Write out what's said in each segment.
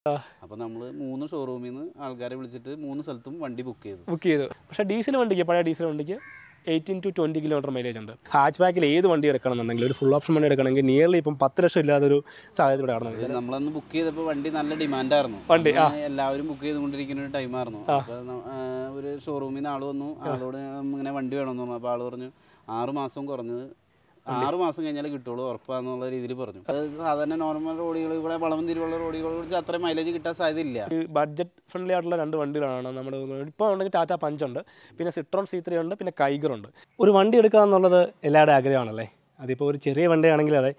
അപ്പോൾ നമ്മൾ 3 ഷോറൂമിൽ നിന്ന് ആൾക്കാരെ വിളിച്ചിട്ട് 3 സ്ഥലത്തും വണ്ടി ബുക്ക് ചെയ്തു. പക്ഷേ ഡീസൽ വണ്ടിക്ക്, പഴയ ഡീസൽ വണ്ടിക്ക് 18 to 20 കിലോമീറ്റർ മൈലേജ് ഉണ്ട്. ഹാച്ച് ബാക്കിൽ ഏത് വണ്ടി എടുക്കണമെന്നുണ്ടെങ്കിൽ ഒരു ഫുൾ ഓപ്ഷൻ വണ്ടി എടുക്കണമെങ്കിൽ നിയർലി ഇപ്പം 10 ലക്ഷം ഇല്ലാതൊരു സാധ്യത ഇവിടെ കാണുന്നത്. നമ്മളന്ന് ബുക്ക് ചെയ്തപ്പോൾ വണ്ടി നല്ല ഡിമാൻഡായിരുന്നു. വണ്ടി എല്ലാവരും ബുക്ക് ചെയ്തുകൊണ്ടിരിക്കുന്ന ഒരു ടൈമായിരുന്നു. അപ്പോൾ ഒരു ഷോറൂമിൽ നിന്ന് ആൾ വന്നു, ആളോട് ഇങ്ങനെ വണ്ടി വേണമെന്ന് പറഞ്ഞു. അപ്പോൾ ആൾ പറഞ്ഞു 6 മാസം കുറഞ്ഞത് 6 മാസം കഴിഞ്ഞാൽ കിട്ടുള്ളൂ ഉറപ്പാന്നുള്ള രീതിയിൽ പറഞ്ഞു. അത് സാധാരണ നോർമൽ റോഡുകൾ, ഇവിടെ വളവും തിരിവുള്ള റോഡുകളെ കുറിച്ച് അത്ര മൈലേജ് കിട്ടാൻ സാധ്യതയില്ല. ബഡ്ജറ്റ് ഫ്രണ്ട്ലി ആയിട്ടുള്ള 2 വണ്ടികളാണ് നമ്മൾ ഇപ്പോൾ ഉണ്ടെങ്കിൽ ടാറ്റ പഞ്ച് ഉണ്ട്, പിന്നെ സിട്രോൺ C3 ഉണ്ട്, പിന്നെ കൈഗർ ഉണ്ട്. ഒരു വണ്ടി എടുക്കുക എന്നുള്ളത് എല്ലാവരുടെ ആഗ്രഹമാണല്ലേ. അതിപ്പോൾ ഒരു ചെറിയ വണ്ടിയാണെങ്കിൽ അതെ,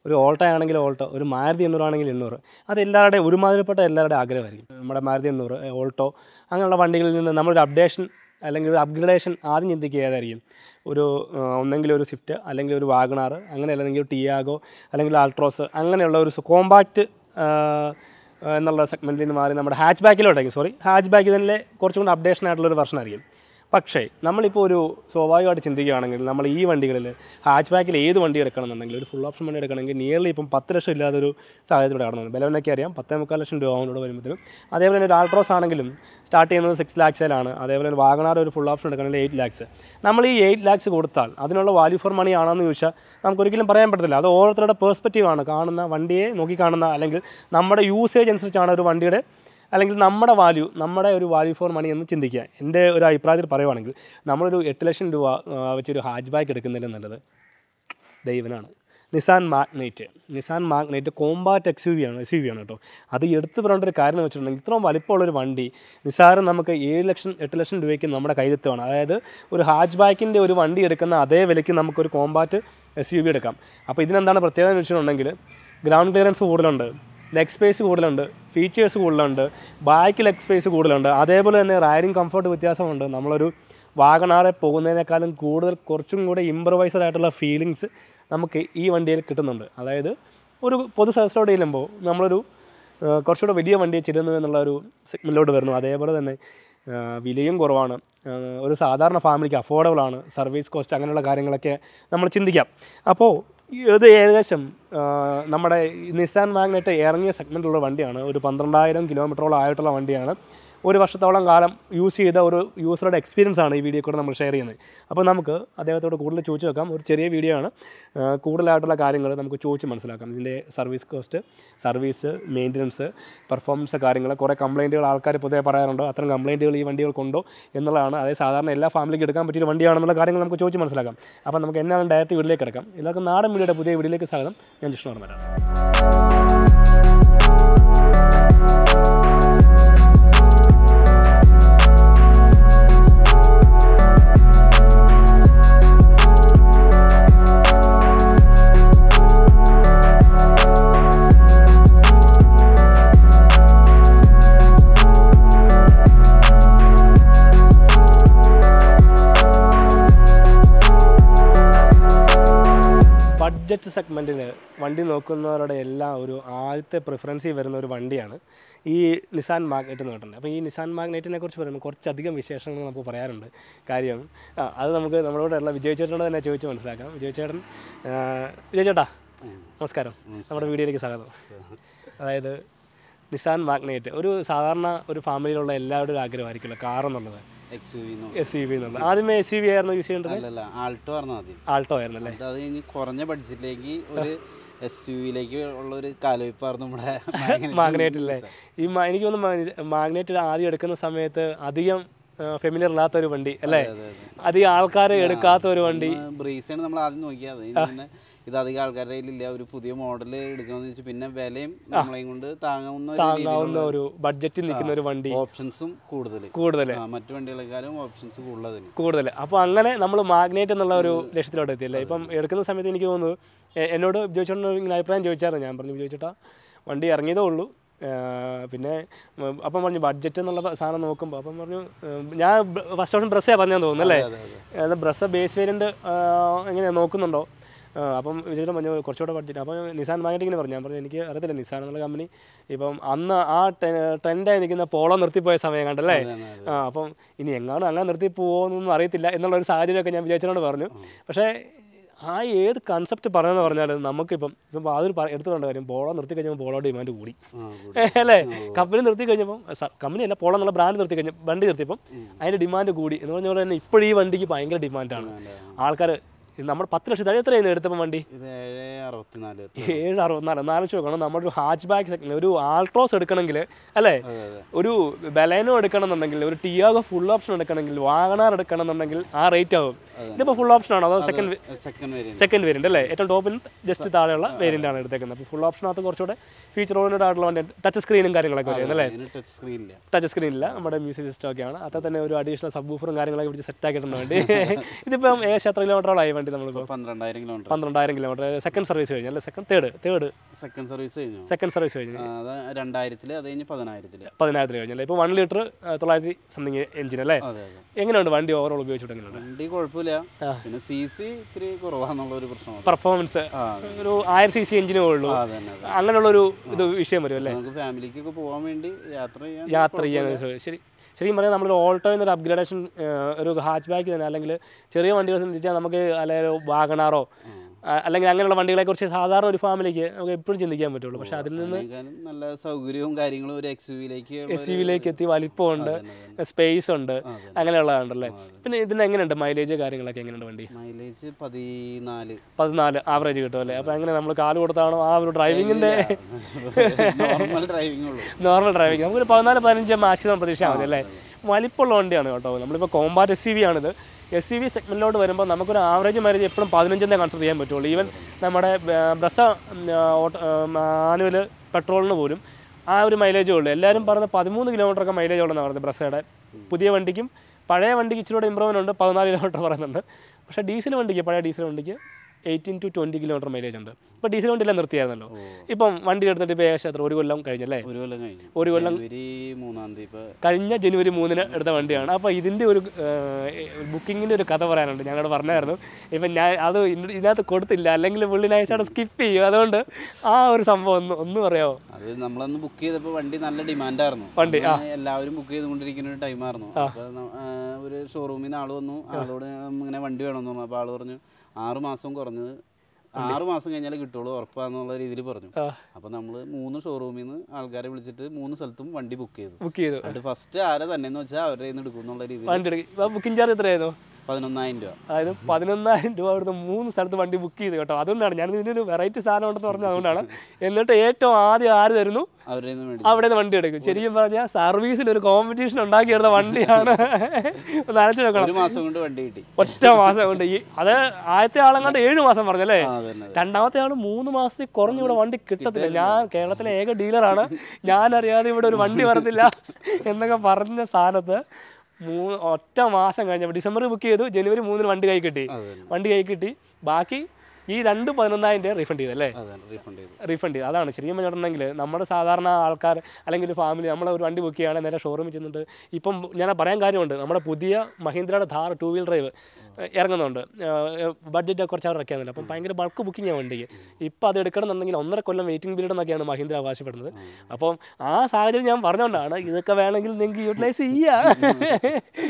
ഒരു ഓൾട്ടോ ആണെങ്കിൽ ഓൾട്ടോ, ഒരു മാരുതി 800 ആണെങ്കിൽ 800, അത് എല്ലാവരുടെയും ഒരുമാതിരിപ്പെട്ട എല്ലാവരുടെയും ആഗ്രഹമായിരിക്കും. നമ്മുടെ മാരുതി 800, ഓൾട്ടോ അങ്ങനെയുള്ള വണ്ടികളിൽ നിന്ന് നമ്മളൊരു അപ്ഡേഷൻ അല്ലെങ്കിൽ ഒരു അപ്ഗ്രഡേഷൻ ആദ്യം ചിന്തിക്കുക ഏതായിരിക്കും? ഒന്നെങ്കിൽ ഒരു സ്വിഫ്റ്റ്, അല്ലെങ്കിൽ ഒരു വാഗണാർ, അങ്ങനെ അല്ലെങ്കിൽ ഒരു ടിയാഗോ, അല്ലെങ്കിൽ ആൾട്രോസ്, അങ്ങനെയുള്ള ഒരു കോമ്പാക്റ്റ് എന്നുള്ള സെഗ്മെൻറ്റിൽ നിന്ന് മാറി നമ്മുടെ ഹാച്ച് ബാക്കിലോട്ടായിരിക്കും. ഹാച്ച് ബാക്കിൽ തന്നെ കുറച്ചും കൂടി അപ്ഡേഷൻ ആയിട്ടുള്ളൊരു വെർഷൻ ആയിരിക്കും. പക്ഷേ നമ്മളിപ്പോൾ ഒരു സ്വാഭാവികമായിട്ട് ചിന്തിക്കുകയാണെങ്കിൽ നമ്മൾ ഈ വണ്ടികളിൽ ഹാച്ച് ബാക്കിൽ ഏത് വണ്ടി എടുക്കണമെന്നുണ്ടെങ്കിൽ ഒരു ഫുൾ ഓപ്ഷൻ വണ്ടി എടുക്കണമെങ്കിൽ നിയർലി ഇപ്പം 10 ലക്ഷം ഇല്ലാതൊരു സാധ്യത ഇവിടെ കാണുന്നത്. വിലവനൊക്കെ അറിയാം, 10.25 ലക്ഷം രൂപ ഇവിടെ വരുമ്പോഴത്തേനും. അതേപോലെ തന്നെ ഒരു ആൾട്രോസ് ആണെങ്കിലും സ്റ്റാർട്ട് ചെയ്യുന്നത് 6 lakhs-ലാണ്. അതേപോലെ തന്നെ വാഗണാർ ഒരു ഫുൾ ഓപ്ഷൻ എടുക്കണമെങ്കിൽ 8 lakhs. നമ്മൾ ഈ 8 lakhs കൊടുത്താൽ അതിനുള്ള വാല്യൂ ഫോർ മണി ആണെന്ന് ചോദിച്ചാൽ നമുക്കൊരിക്കലും പറയാൻ പറ്റത്തില്ല. അത് ഓരോരുത്തരുടെ പേഴ്സ്പെക്റ്റീവാണ്, കാണുന്ന വണ്ടിയെ നോക്കി കാണുന്ന, അല്ലെങ്കിൽ നമ്മുടെ യൂസേജ് അനുസരിച്ചാണ് ഒരു വണ്ടിയുടെ അല്ലെങ്കിൽ നമ്മുടെ ഒരു വാല്യൂ ഫോർ മണി എന്ന് ചിന്തിക്കുക. എൻ്റെ ഒരു അഭിപ്രായത്തിൽ പറയുവാണെങ്കിൽ നമ്മളൊരു 8 ലക്ഷം രൂപ വെച്ചൊരു ഹാച്ച് ബാക്ക് എടുക്കുന്നതിലും നല്ലത് ദൈവനാണ്. നിസാൻ മാഗ്നൈറ്റ് കോമ്പാക്റ്റ് SUV ആണ് കേട്ടോ. അത് എടുത്തു പറയേണ്ട ഒരു കാര്യം എന്ന് വെച്ചിട്ടുണ്ടെങ്കിൽ ഇത്രയും വലിപ്പമുള്ളൊരു വണ്ടി നിസാരം നമുക്ക് 8 ലക്ഷം രൂപയ്ക്ക് നമ്മുടെ കയ്യിലെത്തുകയാണ്. അതായത് ഒരു ഹാച്ച് ബാക്കിൻ്റെ ഒരു വണ്ടി എടുക്കുന്ന അതേ വിലയ്ക്ക് നമുക്കൊരു കോമ്പാക്റ്റ് SUV എടുക്കാം. അപ്പോൾ ഇതിനെന്താണ് പ്രത്യേകത എന്ന് വെച്ചിട്ടുണ്ടെങ്കിൽ ഗ്രൗണ്ട് ക്ലിയറൻസ് കൂടുതലുണ്ട്, ലെഗ് സ്പേസ് കൂടുതലുണ്ട്, ഫീച്ചേഴ്സ് കൂടുതലുണ്ട്, ബാക്ക് ലെഗ് സ്പേസ് കൂടുതലുണ്ട്. അതേപോലെ തന്നെ റൈഡിങ് കംഫർട്ട് വ്യത്യാസമുണ്ട്. നമ്മളൊരു വാഗണാറെ പോകുന്നതിനേക്കാളും കുറച്ചും കൂടെ ഇംപ്രവൈസഡ് ആയിട്ടുള്ള ഫീലിങ്സ് നമുക്ക് ഈ വണ്ടിയിൽ കിട്ടുന്നുണ്ട്. അതായത് ഒരു പൊതു സ്ഥലത്തോട് ചെല്ലുമ്പോൾ നമ്മളൊരു കുറച്ചുകൂടെ വലിയ വണ്ടിയെ ചെല്ലുന്നു എന്നുള്ള ഒരു സെഗ്മെൻറ്റിലോട്ട് വരുന്നു. അതേപോലെ തന്നെ വിലയും കുറവാണ്, ഒരു സാധാരണ ഫാമിലിക്ക് അഫോർഡബിളാണ്, സർവീസ് കോസ്റ്റ് അങ്ങനെയുള്ള കാര്യങ്ങളൊക്കെ നമ്മൾ ചിന്തിക്കാം. അപ്പോൾ ഇത് ഏകദേശം നമ്മുടെ നിസാൻ മാഗ്നൈറ്റ് ഇറങ്ങിയ സെഗ്മെൻറ്റിലുള്ള വണ്ടിയാണ്. ഒരു 12,000 കിലോമീറ്ററോളം ആയിട്ടുള്ള വണ്ടിയാണ്. 1 വർഷത്തോളം കാലം യൂസ് ചെയ്ത ഒരു യൂസറുടെ എക്സ്പീരിയൻസ് ആണ് ഈ വീഡിയോ കൂടെ നമ്മൾ ഷെയർ ചെയ്യുന്നത്. അപ്പോൾ നമുക്ക് അദ്ദേഹത്തോട് കൂടുതൽ ചോദിച്ചു വെക്കാം. ഒരു ചെറിയ വീഡിയോ ആണ്, കൂടുതലായിട്ടുള്ള കാര്യങ്ങൾ നമുക്ക് ചോദിച്ച് മനസ്സിലാക്കാം. ഇതിൻ്റെ service cost, service, maintenance, performance കാര്യങ്ങൾ, കുറേ കംപ്ലയിൻറ്റുകൾ ആൾക്കാർ പൊതുവെ പറയാറുണ്ടോ, അത്തരം കംപ്ലയിൻറ്റുകൾ ഈ വണ്ടികൾക്കുണ്ടോ എന്നുള്ളതാണ്. അതായത് സാധാരണ എല്ലാ ഫാമിലിക്ക് എടുക്കാൻ പറ്റിയ വണ്ടിയാണെന്നുള്ള കാര്യങ്ങൾ നമുക്ക് ചോദിച്ച് മനസ്സിലാക്കാം. അപ്പോൾ നമുക്ക് എന്നാണ് ഡയറക്റ്റ് വീട്ടിലേക്ക് കിടക്കാം. എല്ലാവർക്കും നാടൻ വീഡിയോയുടെ പുതിയ വീഡിയോയിലേക്ക് സ്വാഗതം. ഞാൻ ജിഷ്ണു Marar. ബഡ്ജറ്റ് സെഗ്മെൻറ്റിൽ വണ്ടി നോക്കുന്നവരുടെ എല്ലാം ഒരു ആദ്യത്തെ പ്രിഫറൻസിൽ വരുന്ന ഒരു വണ്ടിയാണ് ഈ നിസാൻ മാഗ്നൈറ്റ് എന്ന് പറഞ്ഞിട്ടുണ്ട്. അപ്പോൾ ഈ നിസാൻ മാഗ്നൈറ്റിനെ കുറിച്ച് പറയുമ്പോൾ കുറച്ചധികം വിശേഷങ്ങൾ നമുക്ക് പറയാറുണ്ട്. കാര്യം അത് നമുക്ക് നമ്മളോടുള്ള വിജയചേട്ടനോട് തന്നെ ചോദിച്ച് മനസ്സിലാക്കാം. വിജയചേട്ടാ നമസ്കാരം, നമ്മുടെ വീഡിയോയിലേക്ക് സ്വാഗതം. അതായത് നിസാൻ മാഗ്നൈറ്റ് ഒരു സാധാരണ ഒരു ഫാമിലിയിലുള്ള എല്ലാവരുടെയും ആഗ്രഹമായിരിക്കുമല്ലോ കാർ എന്നുള്ളത്. SUV എന്നുള്ളത്. ആദ്യമേ SUV ആയിരുന്നു യൂസ് ചെയ്യേണ്ടത്? ആൾട്ടോ ആയിരുന്നല്ലേ? അത് കഴിഞ്ഞ് കുറഞ്ഞ ബഡ്ജറ്റിലേക്ക് ഒരു SUV-യിലേക്ക് ഉള്ള ഒരു കാൽവയ്പ്പായിരുന്നു നമ്മുടെ മാഗ്നൈറ്റില്ലേ. എനിക്ക് തോന്നുന്നു മാഗ്നൈറ്റ് ആദ്യം എടുക്കുന്ന സമയത്ത് അധികം ഫെമിലിയർ ഇല്ലാത്ത ഒരു വണ്ടി അല്ലേ, അധികം ആൾക്കാർ എടുക്കാത്ത ഒരു വണ്ടി. ബ്രീസാണ് നമ്മൾ ആദ്യം നോക്കിയത്. ഇത് അധികം ആൾക്കാരുടെ കയ്യിലില്ല. ഒരു പുതിയ മോഡൽ എടുക്കാന്ന് വെച്ചാൽ പിന്നെ വിലയും നമ്മളെയും കൊണ്ട് താങ്ങാവുന്ന ഒരു ബഡ്ജറ്റിൽ നിൽക്കുന്ന ഒരു വണ്ടി, ഓപ്ഷൻസും കൂടുതൽ മറ്റു വണ്ടികളെക്കാളും ഓപ്ഷൻസ് കൂടുതൽ. അപ്പോൾ അങ്ങനെ നമ്മൾ മാഗ്നൈറ്റ് എന്നുള്ള ഒരു ലക്ഷ്യത്തിലോട്ട് എത്തിയല്ലേ. ഇപ്പം എടുക്കുന്ന സമയത്ത് എനിക്ക് തോന്നുന്നു എന്നോട് ചോദിച്ചോണ്ട് ഇങ്ങനെ അഭിപ്രായം ചോദിച്ചായിരുന്നു. ഞാൻ പറഞ്ഞു ചോദിച്ചിട്ടാ വണ്ടി ഇറങ്ങിയതേ ഉള്ളൂ, പിന്നെ അപ്പം പറഞ്ഞു ബഡ്ജറ്റ് എന്നുള്ള സാധനം നോക്കുമ്പോൾ അപ്പം പറഞ്ഞു ഞാൻ ഫസ്റ്റ് ഓപ്ഷൻ ബ്രസ്സാണ് പറഞ്ഞാൽ തോന്നുന്നു അല്ലേ, ബ്രസ്സ് ബേസ് വേരിയൻറ്റ് എങ്ങനെയാണ് നോക്കുന്നുണ്ടോ? അപ്പം വിജയം പറഞ്ഞു കുറച്ചുകൂടെ ബഡ്ജറ്റ്. അപ്പം നിസാൻ മാഗ്നൈറ്റ് ഇങ്ങനെ പറഞ്ഞു. ഞാൻ പറഞ്ഞു എനിക്ക് അറിയത്തില്ല, നിസാൻ എന്നുള്ള കമ്പനി ഇപ്പം അന്ന് ആ ട്രെൻഡായി നിൽക്കുന്ന പോളോ നിർത്തിപ്പോയ സമയം കണ്ടല്ലേ. അപ്പം ഇനി എങ്ങാനും അങ്ങനെ നിർത്തി പോകുമെന്നൊന്നും അറിയത്തില്ല എന്നുള്ളൊരു സാഹചര്യമൊക്കെ ഞാൻ വിജയിച്ചതിനോട് പറഞ്ഞു. പക്ഷേ ആ ഏത് കൺസെപ്റ്റ് പറഞ്ഞതെന്ന് പറഞ്ഞാൽ നമുക്കിപ്പം ഇപ്പം അതൊരു എടുത്തുകൊണ്ട് കാര്യം പോളോ നിർത്തി കഴിഞ്ഞപ്പോൾ പോളോ ഡിമാൻഡ് കൂടി അല്ലേ? കമ്പനി നിർത്തി കഴിഞ്ഞപ്പം കമ്പനി അല്ല പോളോ എന്നുള്ള ബ്രാൻഡ് നിർത്തി കഴിഞ്ഞപ്പോൾ വണ്ടി നിർത്തിയപ്പം അതിൻ്റെ ഡിമാൻഡ് കൂടി എന്ന് പറഞ്ഞ പോലെ തന്നെ ഇപ്പോഴും ഈ വണ്ടിക്ക് ഭയങ്കര ഡിമാൻഡാണ്. ആൾക്കാർ നമ്മൾ 10 ലക്ഷത്തി എത്രയായിരുന്നു എടുത്തപ്പോൾ വണ്ടി? 764. 4 ലക്ഷം വെക്കണം. നമ്മളൊരു ഹാച്ച് ബാക്ക് സെഗ്മെന്റ്, ഒരു ആൾട്രോസ് എടുക്കണമെങ്കിൽ അല്ലേ, ഒരു ബലേനോ എടുക്കണമെന്നുണ്ടെങ്കിൽ, ഒരു ടിയാഗോ ഫുൾ ഓപ്ഷൻ എടുക്കണമെങ്കിൽ, വാഗണാർ എടുക്കണമെന്നുണ്ടെങ്കിൽ ആ റേറ്റ് ആവും. ഇതിപ്പോൾ ഫുൾ ഓപ്ഷൻ ആണോ അതോ സെക്കൻഡ് വേരിയന്റ് അല്ലേ? ഏറ്റവും ടോപ്പിൽ ജസ്റ്റ് താഴെയുള്ള വേരിയന്റ് ആണ് എടുത്തേക്കുന്നത്. അപ്പോൾ ഫുൾ ഓപ്ഷനകത്ത് കുറച്ചുകൂടെ ഫീച്ചർ ഓറിയന്റഡ് ആയിട്ടുള്ള വണ്ടി, ടച്ച് സ്ക്രീനും കാര്യങ്ങളൊക്കെ വരുന്നത് അല്ലേ? ടച്ച് സ്ക്രീൻ ഇല്ല, നമ്മുടെ മ്യൂസിക് സിസ്റ്റം ഒക്കെയാണ്. അത് തന്നെ ഒരു അഡീഷണൽ സബ് വൂഫറും കാര്യങ്ങളൊക്കെ പിടിച്ച് സെറ്റ് ആക്കിയിട്ടുണ്ട് വണ്ടി. ഇതിപ്പം ഏകദേശം എത്ര കിലോമീറ്ററോളായി വണ്ടി? നമ്മളിപ്പോൾ 12,000 കിലോമീറ്റർ. സെക്കൻഡ് സർവീസ് കഴിഞ്ഞു അല്ലേ? സെക്കൻഡ് സർവീസ് കഴിഞ്ഞു 10,000 കഴിഞ്ഞല്ലേ? ഇപ്പോൾ 1 ലിറ്റർ 900 സംതിങ് എഞ്ചിൻ അല്ലേ? എങ്ങനെയുണ്ട് വണ്ടി ഓവറോൾ ഉപയോഗിച്ചിട്ട്? എങ്ങനെയുണ്ട് വണ്ടി? കുഴപ്പമില്ല. പിന്നെ CC ഇത്തിരി കുറവാന്നുള്ള ഒരു പ്രശ്നം. പെർഫോമൻസ് ഒരു 1000 cc എഞ്ചിനേ ഉള്ളൂ, അങ്ങനെയുള്ളൊരു ഇത് വിഷയം വരും അല്ലേ? ഫാമിലിക്കൊക്കെ പോകാൻ വേണ്ടി യാത്ര ചെയ്യാൻ. ശരി, ശരിക്കും പറയാം നമ്മളൊരു ഓൾട്ടോ എന്നൊരു അപ്ഗ്രേഡേഷൻ, ഒരു ഹാച്ച് ബാക്ക് തന്നെ അല്ലെങ്കിൽ ചെറിയ വണ്ടികളെ സംബന്ധിച്ചാൽ നമുക്ക് അല്ലെങ്കിൽ വാഗണാറോ അല്ലെങ്കിൽ അങ്ങനെയുള്ള വണ്ടികളെ കുറിച്ച് സാധാരണ ഒരു ഫാമിലിക്ക് നമുക്ക് എപ്പോഴും ചിന്തിക്കാൻ പറ്റുള്ളൂ. പക്ഷെ അതിൽ നിന്ന് നല്ല സൗകര്യവും കാര്യങ്ങളും ഒരു SUV-ലേക്ക് എത്തി, വലിപ്പമുണ്ട്, സ്പേസ് ഉണ്ട്, അങ്ങനെയുള്ളതാണല്ലേ? പിന്നെ ഇതിന് എങ്ങനെയുണ്ട് മൈലേജ് കാര്യങ്ങളൊക്കെ? എങ്ങനെയുണ്ട് വണ്ടി? മൈലേജ് 14 ആവറേജ് കിട്ടും അല്ലേ? അപ്പോൾ എങ്ങനെ നമ്മൾ കാല് കൊടുത്താണോ ആ ഒരു ഡ്രൈവിങ്ങിൻ്റെ? നോർമൽ ഡ്രൈവിങ് നമുക്കൊരു 14-15 മാക്സിമം പ്രതീക്ഷ മതി അല്ലേ? വലിപ്പമുള്ള വണ്ടിയാണ് കേട്ടോ. നമ്മളിപ്പോൾ കോമ്പാക്ട് SUV ആണിത്. SUV സെഗ്മെൻറ്റിലോട്ട് വരുമ്പോൾ നമുക്കൊരു ആവറേജ് മൈലേജ് എപ്പോഴും 15 കൺസിഡർ ചെയ്യാൻ പറ്റുള്ളൂ. ഈവൻ നമ്മുടെ ബ്രസ മാനുവൽ പെട്രോളിന് പോലും ആ ഒരു മൈലേജേ ഉള്ളൂ. എല്ലാവരും പറഞ്ഞ 13 കിലോമീറ്ററൊക്കെ മൈലേജ് ഉള്ളതെന്ന് പറയുന്നത് ബ്രസയുടെ. പുതിയ വണ്ടിക്കും പഴയ വണ്ടിക്ക് ഇച്ചിരി ഇമ്പ്രൂവ്മെൻ്റ് ഉണ്ട്, 14 കിലോമീറ്റർ പറയുന്നുണ്ട്. പക്ഷേ ഡീസൽ വണ്ടിക്ക്, പഴയ ഡീസൽ വണ്ടിക്ക് 18 to 20 കിലോമീറ്റർ മൈലേജ് ഉണ്ട്. ഇപ്പോൾ ഡീസൽ വണ്ടിയെല്ലാം നിർത്തിയായിരുന്നല്ലോ. ഇപ്പം വണ്ടി എടുത്തിട്ട് ഇപ്പോൾ ഏകദേശം എത്ര, 1 കൊല്ലം കഴിഞ്ഞല്ലേ? 1 കൊല്ലം കഴിഞ്ഞ ജനുവരി 3 എടുത്ത വണ്ടിയാണ്. അപ്പോൾ ഇതിൻ്റെ ഒരു ബുക്കിങ്ങിൻ്റെ ഒരു കഥ പറയാനുണ്ട്. ഞങ്ങളോട് പറഞ്ഞായിരുന്നു. ഇപ്പം ഞാൻ അത് ഇതിനകത്ത് കൊടുത്തില്ല, അല്ലെങ്കിൽ പുള്ളി നൈസായിട്ട് സ്കിപ്പ് ചെയ്യും. അതുകൊണ്ട് ആ ഒരു സംഭവം ഒന്ന് പറയാമോ? അത് നമ്മളന്ന് ബുക്ക് ചെയ്തപ്പോൾ വണ്ടി നല്ല ഡിമാൻഡായിരുന്നു. വണ്ടി എല്ലാവരും ബുക്ക് ചെയ്തുകൊണ്ടിരിക്കുന്ന ഒരു ടൈമായിരുന്നു. അപ്പോൾ ഒരു ഷോറൂമിൽ നിന്ന് ആൾ വന്നു, ആളോട് ഇങ്ങനെ വണ്ടി വേണമെന്ന് പറഞ്ഞു. അപ്പോൾ ആൾ പറഞ്ഞു 6 മാസം കുറഞ്ഞത് 6 മാസം കഴിഞ്ഞാൽ കിട്ടുള്ളൂ ഉറപ്പാന്നുള്ള രീതിയിൽ പറഞ്ഞു. അപ്പോൾ നമ്മൾ 3 ഷോറൂമിൽ നിന്ന് ആൾക്കാരെ വിളിച്ചിട്ട് 3 സ്ഥലത്തും വണ്ടി ബുക്ക് ചെയ്തു. അത് ഫസ്റ്റ് ആരെ തന്നെയെന്ന് വെച്ചാൽ അവരുടെ കയ്യിൽ നിന്ന് എടുക്കും എന്നുള്ള രീതിയിൽ. ബുക്കിംഗ് ചാർജ് എത്രയായിരുന്നു? 11,000 രൂപ. അതായത് 11,000 രൂപ അവിടുന്ന് 3 സ്ഥലത്ത് വണ്ടി ബുക്ക് ചെയ്ത് കേട്ടോ. അതുകൊണ്ടാണ് ഞാൻ ഇതിൻ്റെ ഒരു വെറൈറ്റി സാധനം ഉണ്ടെന്ന് പറഞ്ഞത്. അതുകൊണ്ടാണ്. എന്നിട്ട് ഏറ്റവും ആദ്യം ആര് തരുന്നു അവിടെ നിന്ന് വണ്ടി എടുക്കും. ശരിക്കും പറഞ്ഞാൽ സർവീസിൽ ഒരു കോമ്പറ്റീഷൻ ഉണ്ടാക്കിയെടുത്ത വണ്ടിയാണ്. നനച്ചു നോക്കണം. 1 മാസം കൊണ്ട് വണ്ടി കിട്ടി. ഒറ്റ മാസം കൊണ്ട്. അത് ആദ്യത്തെ ആളെങ്ങാണ്ട് 7 മാസം പറഞ്ഞല്ലേ? രണ്ടാമത്തെ ആൾ 3 മാസത്തിൽ കുറഞ്ഞ് ഇവിടെ വണ്ടി കിട്ടത്തില്ല. ഞാൻ കേരളത്തിലെ ഏക ഡീലറാണ്, ഞാനറിയാതെ ഇവിടെ ഒരു വണ്ടി വരത്തില്ല എന്നൊക്കെ പറഞ്ഞ സ്ഥാനത്ത് ഒറ്റ മാസം കഴിഞ്ഞപ്പോൾ ഡിസംബറിൽ ബുക്ക് ചെയ്തു, ജനുവരി 3 വണ്ടി കൈ കിട്ടി. ബാക്കി ഈ 11,000 റീഫണ്ട് ചെയ്തല്ലേ? റീഫണ്ട് ചെയ്തു. അതാണ് ശരിക്കും പറഞ്ഞിട്ടുണ്ടെങ്കിൽ നമ്മുടെ സാധാരണ ആൾക്കാർ അല്ലെങ്കിൽ ഒരു ഫാമിലി നമ്മൾ ഒരു വണ്ടി ബുക്ക് ചെയ്യുകയാണെങ്കിൽ നേരെ ഷോറൂമിൽ ചെന്നിട്ട്, ഇപ്പം ഞാൻ പറയാൻ കാര്യമുണ്ട്, നമ്മുടെ പുതിയ മഹീന്ദ്രയുടെ ധാർ 2 വീൽ ഡ്രൈവ് ഇറങ്ങുന്നുണ്ട്. ബഡ്ജറ്റ് കുറച്ച് അവിടെ ഇറക്കിയാൽ അപ്പം ഭയങ്കര ബൾക്ക് ബുക്കിംഗ് ആണ് വണ്ടിക്ക്. ഇപ്പം അത് എടുക്കണമെന്നുണ്ടെങ്കിൽ 1.5 കൊല്ലം വെയിറ്റിംഗ് പീരീഡ് എന്നൊക്കെയാണ് മഹീന്ദ്ര അവകാശപ്പെടുന്നത്. അപ്പം ആ സാഹചര്യം ഞാൻ പറഞ്ഞുകൊണ്ടാണ് ഇതൊക്കെ വേണമെങ്കിൽ നിങ്ങൾക്ക് യൂട്ടിലൈസ് ചെയ്യാം.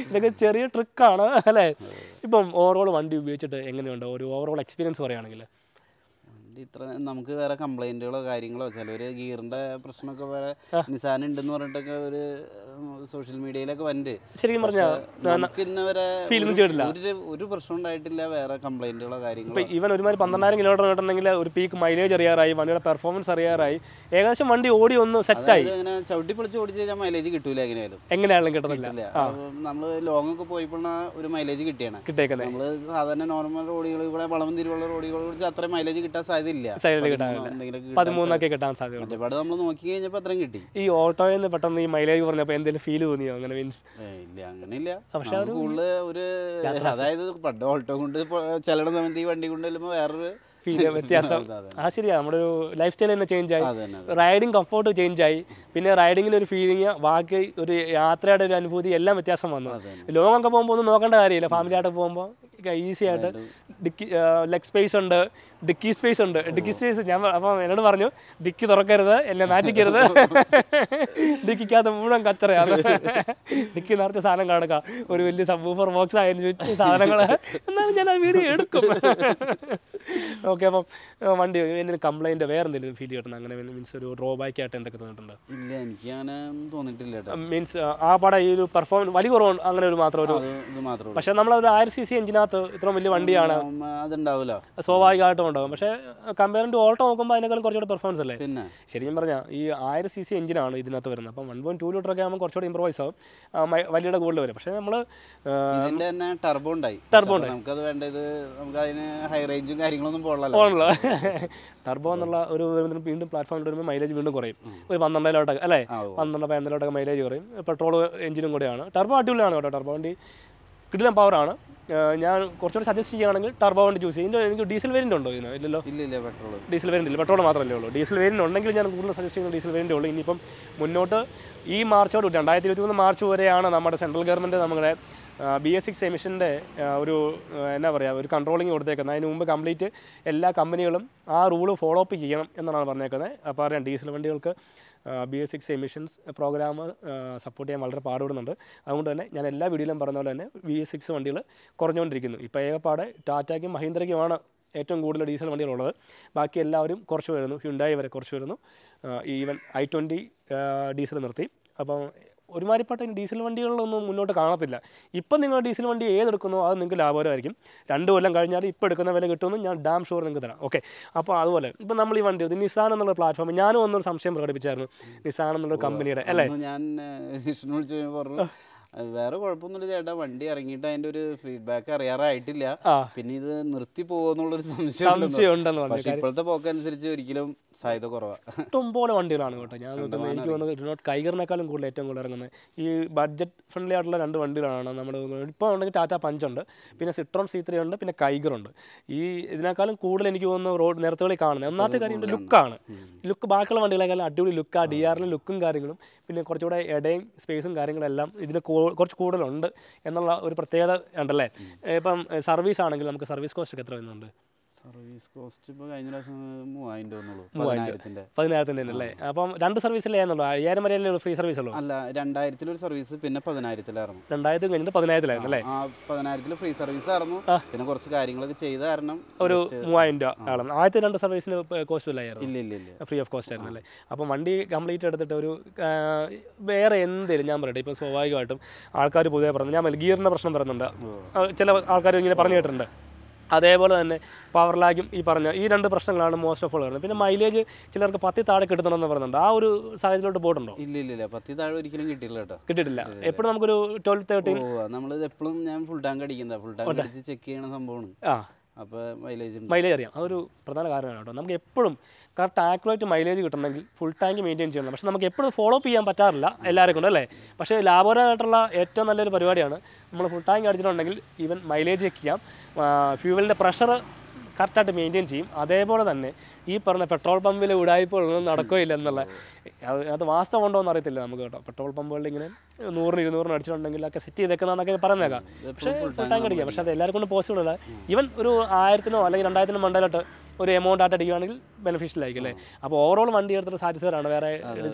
ഇതൊക്കെ ചെറിയ ട്രിക്കാണ് അല്ലേ? ഇപ്പം ഓവറോൾ വണ്ടി ഉപയോഗിച്ചിട്ട് എങ്ങനെയുണ്ട് ഒരു ഓവറോൾ എക്സ്പീരിയൻസ് പറയുകയാണെങ്കിൽ? ഇത്ര നമുക്ക് വേറെ കംപ്ലൈൻറ്റുകളോ കാര്യങ്ങളോ ചിലവർ ഗിയറിൻ്റെ പ്രശ്നമൊക്കെ വേറെ നിസാൻ ഉണ്ടെന്ന് പറഞ്ഞിട്ടൊക്കെ ഒരു സോഷ്യൽ മീഡിയയിലൊക്കെ വന്നിട്ട് ശരിക്കും പറഞ്ഞാൽ നമുക്ക് ഇന്ന് വരെ ഒരു പ്രശ്നം ഉണ്ടായിട്ടില്ല, വേറെ കംപ്ലൈൻറ്റുകളോ കാര്യങ്ങളോ. ഈവൻ ഒരുമാതിരി 12,000 കിലോമീറ്റർ കിട്ടുന്നെങ്കിൽ ഒരു പീക്ക് മൈലേജ് അറിയാറായി, വണ്ടിയുടെ പെർഫോമൻസ് അറിയാറായി, ഏകദേശം വണ്ടി ഓടി ഒന്ന് സെറ്റായി. അങ്ങനെ ചവിട്ടി പൊളിച്ച് ഓടിച്ച് കഴിഞ്ഞാൽ മൈലേജ് കിട്ടൂല. എങ്ങനെയാണെങ്കിലും കിട്ടുന്നില്ല. നമ്മൾ ലോങ് ഒക്കെ പോയപ്പോഴാണ് ഒരു മൈലേജ് കിട്ടിയാണ്. നമ്മൾ സാധാരണ നോർമൽ റോഡുകളിൽ കൂടെ വളം തിരിവുള്ള റോഡുകളിൽ കുറിച്ച് അത്രയും മൈലേജ് കിട്ടാൻ സാധ്യത 13 കിട്ടാൻ സാധ്യത. നമ്മൾ നോക്കി കഴിഞ്ഞപ്പോൾ അത്രയും കിട്ടി. ഈ ഓട്ടോയിൽ നിന്ന് പെട്ടെന്ന് ഈ മൈലേജ് പറഞ്ഞപ്പോൾ എന്തെങ്കിലും ഫീൽ തോന്നിയോ? അങ്ങനെ മീൻസ് ഇല്ല, അങ്ങനെയില്ല. പക്ഷെ കൂടുതൽ ഒരു അതായത് പണ്ട് ഓട്ടോ കൊണ്ട് ചില സമയത്ത് ഈ വണ്ടി കൊണ്ട് ചെല്ലുമ്പോൾ വേറൊരു വ്യത്യാസം. ആ ശരിയാ, നമ്മുടെ ഒരു ലൈഫ് സ്റ്റൈൽ തന്നെ ചേഞ്ച് ആയി, റൈഡിങ് കംഫോർട്ട് ചേഞ്ച് ആയി, പിന്നെ റൈഡിങ്ങിന് ഒരു ഫീലിംഗ്, ബാക്കി ഒരു യാത്രയുടെ ഒരു അനുഭൂതി എല്ലാം വ്യത്യാസം വന്നു. ലോങ് ഒക്കെ പോകുമ്പോൾ ഒന്നും നോക്കേണ്ട കാര്യമില്ല. ഫാമിലി ആയിട്ട് പോകുമ്പോൾ ഈസി ആയിട്ട് ഡിക്കി ലെഗ് സ്പേസ് ഉണ്ട്, ഡിക്കി സ്പേസ് ഉണ്ട്. ഡിക്കി സ്പേസ് ഞാൻ അപ്പം എന്നോട് പറഞ്ഞു ഡിക്കി തുറക്കരുത്, എന്നെ നാറ്റിക്കരുത്, ഡിക്കിക്കകത്ത് മുഴുവൻ കച്ചറയാണ്, ഡിക്കി നിറച്ച സാധനം കാണുക, ഒരു വലിയ സബ്വൂഫർ ബോക്സ് ആയാലും ചോദിച്ച സാധനങ്ങൾ, എന്നാലും ഞാൻ ആ വീഡിയോ എടുക്കും. ഓക്കെ, അപ്പം വണ്ടി എന്തെങ്കിലും കംപ്ലൈൻറ്റ് വേറെ എന്തെങ്കിലും ഫീൽ ചെയ്തിട്ടുണ്ട് അങ്ങനെ? മീൻസ് ഒരു ഡ്രോബാക്ക് ആയിട്ട് എന്തൊക്കെ തോന്നിയിട്ടുണ്ട്? ഇല്ല, എനിക്ക് അങ്ങനെ തോന്നിയിട്ടില്ല. മീൻസ് ആ പാടെ ഈ ഒരു പെർഫോമൻസ് വലിയ കുറവ് അങ്ങനെ ഒരു മാത്രം ഒരു, പക്ഷേ നമ്മളൊരു 1000cc എഞ്ചിനകത്ത് ഇത്രയും വലിയ വണ്ടിയാണ്, അതുണ്ടാവില്ല, സ്വാഭാവികമായിട്ടും ഉണ്ടാകും. പക്ഷേ കമ്പയർ ടു ഓൾട്ടോ നോക്കുമ്പോൾ അതിനേക്കാളും കുറച്ചുകൂടെ പെർഫോമൻസ് അല്ലേ? പിന്നെ ശരിക്കും പറഞ്ഞാൽ ഈ 1000cc എഞ്ചിനാണ് ഇതിനകത്ത് വരുന്നത്. അപ്പം 1.2 ലിറ്ററൊക്കെ ആകുമ്പോൾ കുറച്ചുകൂടി ഇമ്പ്രൂവൈസ് ആവും, വലിയുടെ കൂടുതൽ വരും. പക്ഷേ നമ്മൾ ഇതിന്റെ തന്നെ ടർബോ ഉണ്ടായി, നമുക്കത് വേണ്ടത്, നമുക്ക് അതിന് ഹൈ റേഞ്ചും കാര്യങ്ങളൊന്നും പോകണല്ലോ. ടർബോ എന്നുള്ള ഒരു വീണ്ടും പ്ലാറ്റ്ഫോമിൽ വരുമ്പോൾ മൈലേജ് വീണ്ടും കുറയും, ഒരു 12 അല്ലേ, 12 മൈലേജ് കുറയും. പെട്രോൾ എഞ്ചിനും കൂടെയാണ്. ടർബോ അടിപൊളിയാണ് കേട്ടോ, ടർബോ വണ്ടി കിടിലൻ പവറാണ്. ഞാൻ കുറച്ചുകൂടി സജസ്റ്റ് ചെയ്യുകയാണെങ്കിൽ ടർബോ വണ്ടി ചൂസ് ചെയ്യും. എനിക്ക് ഡീസൽ വേരിയൻ്റ് ഉണ്ടോ ഇതിന്? ഇല്ലല്ലോ, ഡീസൽ വേരിയൻ്റ് ഇല്ല, പെട്രോൾ മാത്രമല്ലേ ഉള്ളൂ. ഡീസൽ വേരിയൻ്റ് ഉണ്ടെങ്കിൽ ഞാൻ കൂടുതൽ സജസ്റ്റ് ചെയ്യുന്നത് ഡീസൽ വേരിയൻ്റ് ഉള്ളൂ. ഇനിയിപ്പം മുന്നോട്ട് ഈ മാർച്ചോട് 2023 മാർച്ച് വരെയാണ് നമ്മുടെ സെൻട്രൽ ഗവൺമെൻറ് നമ്മുടെ BS6 എമിഷൻ്റെ ഒരു എന്നാ പറയുക ഒരു കൺട്രോളിങ് കൊടുത്തേക്കുന്നത്. അതിന് മുമ്പ് കംപ്ലീറ്റ് എല്ലാ കമ്പനികളും ആ റൂള് ഫോളോ അപ്പ് ചെയ്യണം എന്നാണ് പറഞ്ഞേക്കുന്നത്. അപ്പോൾ അറിയാം ഡീസൽ വണ്ടികൾക്ക് BS6 എമിഷൻസ് പ്രോഗ്രാം സപ്പോർട്ട് ചെയ്യാൻ വളരെ പാടുപെടുന്നുണ്ട്. അതുകൊണ്ട് തന്നെ ഞാൻ എല്ലാ വീഡിയോയിലും പറഞ്ഞ പോലെ തന്നെ BS6 വണ്ടികൾ കുറഞ്ഞുകൊണ്ടിരിക്കുന്നു. ഇപ്പോൾ ഏകപ്പാടെ ടാറ്റയ്ക്കും മഹീന്ദ്രയ്ക്കുമാണ് ഏറ്റവും കൂടുതൽ ഡീസൽ വണ്ടികളുള്ളത്. ബാക്കി എല്ലാവരും കുറച്ച് വരുന്നു, ഹ്യുണ്ടായി വരെ കുറച്ച് വരുന്നു, ഈവൻ i20 ഡീസൽ നിർത്തി. അപ്പം ഒരുമാതിരിപ്പെട്ട ഡീസൽ വണ്ടികളിലൊന്നും മുന്നോട്ട് കാണത്തില്ല. ഇപ്പം നിങ്ങൾ ഡീസൽ വണ്ടി ഏതെടുക്കുന്നോ അത് നിങ്ങൾക്ക് ലാഭകരമായിരിക്കും. 2 കൊല്ലം കഴിഞ്ഞാൽ ഇപ്പോൾ എടുക്കുന്ന വില കിട്ടുമെന്ന് ഞാൻ ഡാം ഷുവർ നിങ്ങൾക്ക് തരാം. ഓക്കെ, അപ്പോൾ അതുപോലെ ഇപ്പം നമ്മൾ ഈ വണ്ടി നിസാൻ എന്നുള്ള പ്ലാറ്റ്ഫോം ഞാനും ഒന്നൊരു സംശയം പ്രകടിപ്പിച്ചായിരുന്നു, നിസാൻ എന്നുള്ള കമ്പനിയുടെ അല്ലേ. ഞാൻ ജിഷ്ണു വിളിച്ച് പറഞ്ഞു വേറെ കുഴപ്പമൊന്നുമില്ല ചേട്ടാ, വണ്ടി ഇറങ്ങിയിട്ട് അതിന്റെ ഒരു ഫീഡ്ബാക്ക് അറിയാറായിട്ടില്ല, പിന്നെ ഇത് നിർത്തി പോകുന്നുള്ളൊരു സംശയം ഉണ്ടെന്ന് പറഞ്ഞു. പക്ഷേ ഇപ്പോഴത്തെ പോക്കനുസരിച്ച് ഒരിക്കലും സാധ്യത കുറവാണ്. ഇഷ്ടംപോലെ വണ്ടികളാണ് കേട്ടോ. ഞാൻ എനിക്ക് തോന്നുന്നത് കൈഗറിനേക്കാളും കൂടുതൽ ഏറ്റവും കൂടുതൽ ഇറങ്ങുന്നത് ഈ ബഡ്ജറ്റ് ഫ്രണ്ട്ലി ആയിട്ടുള്ള 2 വണ്ടികളാണ് നമ്മൾ. ഇപ്പോൾ ഉണ്ടെങ്കിൽ ടാറ്റ പഞ്ച് ഉണ്ട്, പിന്നെ സിട്രോൺ C3 ഉണ്ട്, പിന്നെ കൈഗറുണ്ട്. ഈ ഇതിനേക്കാളും കൂടുതൽ എനിക്ക് തോന്നുന്നു റോഡ് നിരത്തുകളിൽ കാണുന്നത് ഒന്നാമത്തെ കാര്യം ലുക്കാണ്. ലുക്ക് ബാക്കിയുള്ള വണ്ടികളെക്കാളും അടിപൊളി ലുക്കാണ്. DRL ലുക്കും കാര്യങ്ങളും പിന്നെ കുറച്ചുകൂടെ ഇടയും സ്പേസും കാര്യങ്ങളെല്ലാം ഇതിന് കുറച്ച് കൂടുതലുണ്ട് എന്നുള്ള ഒരു പ്രത്യേകത ഉണ്ടല്ലേ. ഇപ്പം സർവീസ് ആണെങ്കിൽ നമുക്ക് സർവീസ് കോസ്റ്റ് ഒക്കെ എത്ര വരുന്നുണ്ട്? സർവീസ് കോസ്റ്റ് ഇപ്പോൾ കഴിഞ്ഞ പ്രാവശ്യം 10,000 അല്ലേ. അപ്പം 2 സർവീസിലേ ആയിരുന്നുള്ളൂ, 5,000 വരെയല്ലേ ഫ്രീ സർവീസ് ഉള്ളൂ? അല്ല, 2000 ഒരു സർവീസ്, പിന്നെ 10,000 2000 കഴിഞ്ഞിട്ട് 10,000 അല്ലേ. 10,000 ഫ്രീ സർവീസ് ആയിരുന്നു, പിന്നെ കുറച്ച് കാര്യങ്ങളൊക്കെ ചെയ്ത കാരണം ഒരു 3,000 രൂപ ആളാണ്. ആദ്യത്തെ 2 സർവീസിന് കോസ്റ്റ് ഇല്ലായിരുന്നു, ഇല്ല ഫ്രീ ഓഫ് കോസ്റ്റ് ആയിരുന്നു അല്ലേ. അപ്പോൾ വണ്ടി കംപ്ലീറ്റ് എടുത്തിട്ട് ഒരു വേറെ എന്തെങ്കിലും ഞാൻ പറയട്ടെ, ഇപ്പം സ്വാഭാവികമായിട്ടും ആൾക്കാർ പൊതുവെ പറഞ്ഞു, ഞാൻ ഗിയറിൻ്റെ പ്രശ്നം പറയുന്നുണ്ട്, ചില ആൾക്കാർ ഇങ്ങനെ പറഞ്ഞു കേട്ടിട്ടുണ്ട്. അതേപോലെ തന്നെ പവർ ലാഗും ഈ പറഞ്ഞ ഈ 2 പ്രശ്നങ്ങളാണ് മോസ്റ്റ് ഓഫ് ഓൾ വരുന്നത്. പിന്നെ മൈലേജ് ചിലർക്ക് 10 താഴെ കിട്ടുന്നുണ്ടെന്ന് പറയുന്നുണ്ട്. ആ ഒരു സാഹചര്യത്തിലോട്ട് പോയിട്ടുണ്ടോ? ഇല്ല 10 താഴെ ഒരിക്കലും കിട്ടിയിട്ടില്ല. എപ്പോഴും നമുക്കൊരു 12-13 നമ്മളിത് എപ്പോഴും ഞാൻ ഫുൾ ടാങ്ക് അടിക്കുന്നത്, ഫുൾ ടാങ്ക് അടിച്ച് ചെക്ക് ചെയ്യണ സംഭവമാണ്. അപ്പോൾ മൈലേജ് അറിയാം. അതൊരു പ്രധാന കാര്യമാണ് കേട്ടോ. നമുക്ക് എപ്പോഴും കറക്റ്റ് ആക്യുറേറ്റ് മൈലേജ് കിട്ടണമെങ്കിൽ ഫുൾ ടാങ്ക് മെയിൻറ്റെയിൻ ചെയ്യണം. പക്ഷേ നമുക്ക് എപ്പോഴും ഫോളോ അപ്പ് ചെയ്യാൻ പറ്റാറില്ല എല്ലാവരെ കൊണ്ടും അല്ലേ. പക്ഷേ ലാഭകരമായിട്ടുള്ള ഏറ്റവും നല്ലൊരു പരിപാടിയാണ് നമ്മൾ ഫുൾ ടാങ്ക് അടിച്ചിട്ടുണ്ടെങ്കിൽ ഈവൻ മൈലേജ് ചെക്ക് ചെയ്യാം, ഫ്യൂവലിൻ്റെ പ്രഷർ കറക്റ്റായിട്ട് മെയിൻറ്റെയിൻ ചെയ്യും. അതേപോലെ തന്നെ ഈ പറഞ്ഞ പെട്രോൾ പമ്പിൽ ഉടായ്പകളൊന്നും നടക്കുകയില്ല എന്നുള്ള അത് വാസ്തവം ഉണ്ടോ എന്ന് അറിയത്തില്ല നമുക്ക് കേട്ടോ. പെട്രോൾ പമ്പുകളിൽ ഇങ്ങനെ 100-200 അടിച്ചിട്ടുണ്ടെങ്കിൽ ഒക്കെ സെറ്റ് ചെയ്തേക്കുന്നതൊക്കെ പറഞ്ഞേക്കാം. പക്ഷേ ഫുൾ ടാങ്ക് അടിക്കാം. പക്ഷേ അത് എല്ലാവർക്കും കൊണ്ട് പോസിബിൾ അല്ല. ഈവൻ ഒരു 1000-നോ അല്ലെങ്കിൽ 2000-നോ മണ്ടയിലോട്ട് ഒരു എമൗണ്ട് ആയിട്ട് അടിക്കുകയാണെങ്കിൽ ബെനിഫിഷ്യൽ ആയിരിക്കും അല്ലേ. അപ്പോൾ ഓവറോൾ വണ്ടി എടുത്തിട്ട് സാറ്റിസ്ഫൈഡ് ആണ്, വേറെ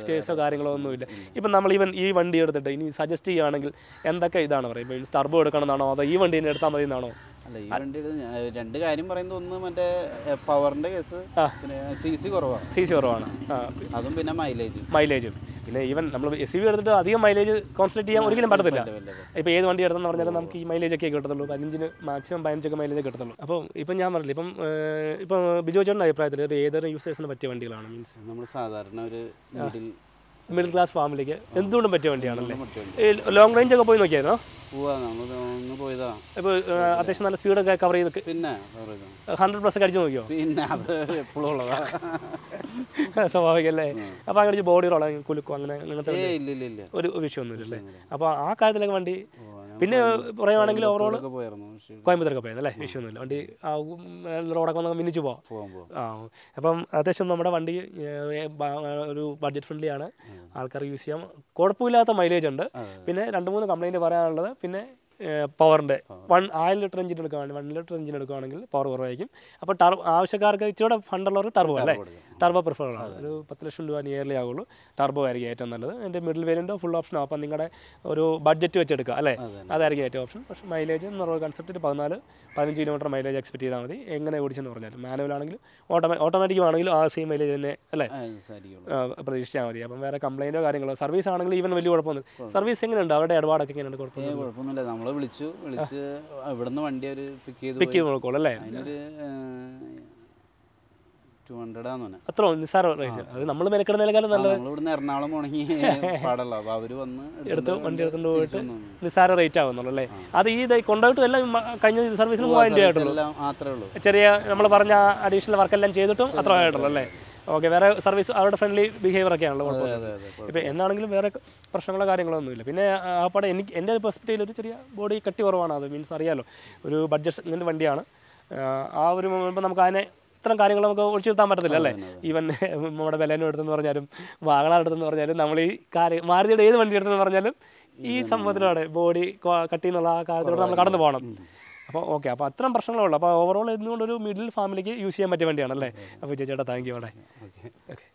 കേസോ കാര്യങ്ങളോ ഒന്നുമില്ല. ഇപ്പം നമ്മൾ ഈ വണ്ടി എടുത്തിട്ട് ഇനി സജസ്റ്റ് ചെയ്യുകയാണെങ്കിൽ എന്തൊക്കെ ഇതാണ് പറയുക, ഇപ്പോൾ ടർബോ എടുക്കണമെന്നാണോ അതോ ഈ വണ്ടി തന്നെ എടുത്താൽ മതി എന്നാണോ? അല്ല, ഈ വണ്ടി 2 കാര്യം പറയുന്നത്, ഒന്ന് മറ്റേ പവറിന്റെ കേസ്, CC കുറവാണ്, അതും പിന്നെ മൈലേജും. പിന്നെ ഈവൻ നമ്മൾ SUV എടുത്തിട്ട് അധികം മൈലേജ് കോൺസെൻട്രേറ്റ് ചെയ്യാൻ ഒരിക്കലും പറ്റത്തില്ല. ഇപ്പോൾ ഏത് വണ്ടി എടുത്തെന്ന് പറഞ്ഞാലും നമുക്ക് ഈ മൈലേജ് ഒക്കെ കിട്ടത്തുള്ളൂ, 15 മാക്സിമം 15 മൈലേജ് കിട്ടത്തുള്ളൂ. അപ്പോൾ ഇപ്പം ഞാൻ പറഞ്ഞില്ല, ഇപ്പം ബിജു ചേട്ടൻ്റെ അഭിപ്രായത്തിൽ ഏതൊരു യൂസേഴ്സിന് പറ്റിയ വണ്ടികളാണ്? മീൻസ് നമ്മൾ സാധാരണ ഒരു മിഡിൽ ക്ലാസ് ഫാമിലിക്ക് എന്തുകൊണ്ടും പറ്റിയ വണ്ടിയാണല്ലേ. ലോങ് റേഞ്ച് ഒക്കെ പോയി നോക്കിയായിരുന്നോ? ഇപ്പോൾ അത്യാവശ്യം നല്ല സ്പീഡൊക്കെ കവർ ചെയ്ത് പിന്നെ 100+ ഒക്കെ അടിച്ചു നോക്കിയോ? പിന്നെ അത് എപ്പോഴും ഉള്ളതാ, സ്വാഭാവികമല്ലേ. അപ്പോൾ അങ്ങനെ ബോഡി റോളോ കുലുക്കോ അങ്ങനത്തെ ഒരു വിഷയമൊന്നുമില്ലല്ലേ. അപ്പോൾ ആ കാര്യത്തിലൊക്കെ വണ്ടി. പിന്നെ പറയുവാണെങ്കിൽ ഓവറോൾ കോയമ്പത്തൂരൊക്കെ പോയതല്ലേ, വിഷയമൊന്നുമില്ല. വണ്ടി റോഡൊക്കെ വന്നാൽ മിന്നിച്ച് പോവാം. അപ്പം അത്യാവശ്യം നമ്മുടെ വണ്ടി ഒരു ബഡ്ജറ്റ് ഫ്രണ്ട്ലി ആണ്, ആൾക്കാർ യൂസ് ചെയ്യാം, കുഴപ്പമില്ലാത്ത മൈലേജ് ഉണ്ട്. പിന്നെ 2-3 കംപ്ലൈൻറ്റ് പറയാനുള്ളത്, പിന്നെ പവറിൻ്റെ 1000 ലിറ്റർ എഞ്ചിൻ എടുക്കുകയാണെങ്കിൽ 1 ലിറ്റർ എഞ്ചിൻ എടുക്കുകയാണെങ്കിൽ പവർ കുറവായിരിക്കും. അപ്പോൾ ആവശ്യക്കാർക്ക് ഇച്ചിരി ഫണ്ടുള്ളവർക്ക് ടർബോ അല്ലേ, ടർബോ പ്രിഫർ ആണ്. ഒരു 10 ലക്ഷം രൂപ നിയർലി ആവുള്ളൂ. ടർബോ ആയിരിക്കും ഏറ്റവും നല്ലത്. എൻ്റെ മിഡിൽ വേരിയൻറ്റോ ഫുൾ ഓപ്ഷനോ, അപ്പം നിങ്ങളുടെ ഒരു ബഡ്ജറ്റ് വെച്ചെടുക്കുക അല്ലേ, അതായിരിക്കും ഏറ്റവും ഓപ്ഷൻ. പക്ഷേ മൈലേജ് എന്ന് പറയുന്ന കൺസെപ്റ്റ് 14-15 കിലോമീറ്റർ മൈലേജ് എക്സ്പെക്ട് ചെയ്താൽ മതി. എങ്ങനെ ഓടിച്ചെന്ന് പറഞ്ഞാലും മാനുവൽ ആണെങ്കിലും ഓട്ടോമാറ്റിക്കും ആണെങ്കിലും ആ സെയിം മൈലേജ് തന്നെ അല്ലേ പ്രതീക്ഷിച്ചാൽ മതി. അപ്പം വേറെ കംപ്ലൈൻറ്റോ കാര്യങ്ങളോ, സർവീസ് ആണെങ്കിൽ ഈവൻ വലിയ കുഴപ്പമൊന്നും. സർവീസ് എങ്ങനെയുണ്ട്, അവരുടെ ഇടപാടൊക്കെ എങ്ങനെയുണ്ട്? കുഴപ്പമൊന്നുമില്ല. നമ്മൾ വിളിച്ച് ഇവിടുന്ന് വണ്ടി അവർ പിക്ക് ചെയ്ത് നോക്കോളൂ അല്ലേ. അതിനൊരു 200 അത്ര നിസ്സാര റേറ്റ്. അത് നമ്മൾ മെനക്കെടുന്നതിനേക്കാളും നല്ലത്. ഇവിടുന്ന് എറണാകുളം പോകണമെങ്കിൽ പാടല്ല, അപ്പോൾ അവർ വന്ന് വണ്ടി എടുത്തുകൊണ്ട് പോയിട്ട് നിസ്സാര റേറ്റ് ആവുന്നുള്ളൂ അല്ലേ. അത് ഈ കൊണ്ടുപോയിട്ടും എല്ലാം കഴിഞ്ഞ സർവീസിന് 3000 ആയിട്ടുള്ളൂ. ചെറിയ നമ്മൾ പറഞ്ഞ അഡീഷണൽ വർക്കെല്ലാം ചെയ്തിട്ടും അത്ര ആയിട്ടുള്ളൂ അല്ലേ. ഓക്കെ, വേറെ സർവീസ് അവരുടെ ഫ്രണ്ട്ലി ബിഹേവിയർ ഒക്കെ ആണല്ലോ കുഴപ്പമില്ല. ഇപ്പം എന്നാണെങ്കിലും വേറെ പ്രശ്നങ്ങളോ കാര്യങ്ങളോ ഒന്നുമില്ല. പിന്നെ ആ പടം എൻ്റെ ഒരു പെർസ്പെക്റ്റീവിൽ ഒരു ചെറിയ ബോഡി കട്ടി കുറവാണ്. അത് മീൻസ് അറിയാമല്ലോ, ഒരു ബഡ്ജറ്റ് സെഗ്മെൻറ്റ് വണ്ടിയാണ്. ആ ഒരു ഇപ്പം നമുക്ക് അതിനെ ഇത്തരം കാര്യങ്ങൾ നമുക്ക് ഒഴിച്ചു നിർത്താൻ പറ്റത്തില്ല അല്ലേ. ഈവൻ നമ്മുടെ ബലേനോ എടുത്തെന്ന് പറഞ്ഞാലും വാഗണാർ എടുത്തെന്ന് പറഞ്ഞാലും നമ്മൾ ഈ മാരുതിയുടെ ഏത് വണ്ടി എടുത്തെന്ന് പറഞ്ഞാലും ഈ സംഭവത്തിലൂടെ ബോഡി കട്ടി എന്നുള്ള ആ കാര്യത്തിലൂടെ നമ്മൾ കടന്നു പോകണം. അപ്പോൾ ഓക്കെ, അപ്പോൾ അത്തരം പ്രശ്നങ്ങളുള്ളൂ. അപ്പോൾ ഓവറോൾ എന്തുകൊണ്ടൊരു മിഡിൽ ഫാമിലിക്ക് യൂസ് ചെയ്യാൻ പറ്റിയ വണ്ടിയാണല്ലേ. അപ്പോൾ ചേട്ടാ താങ്ക് യു അവിടെ. ഓക്കെ.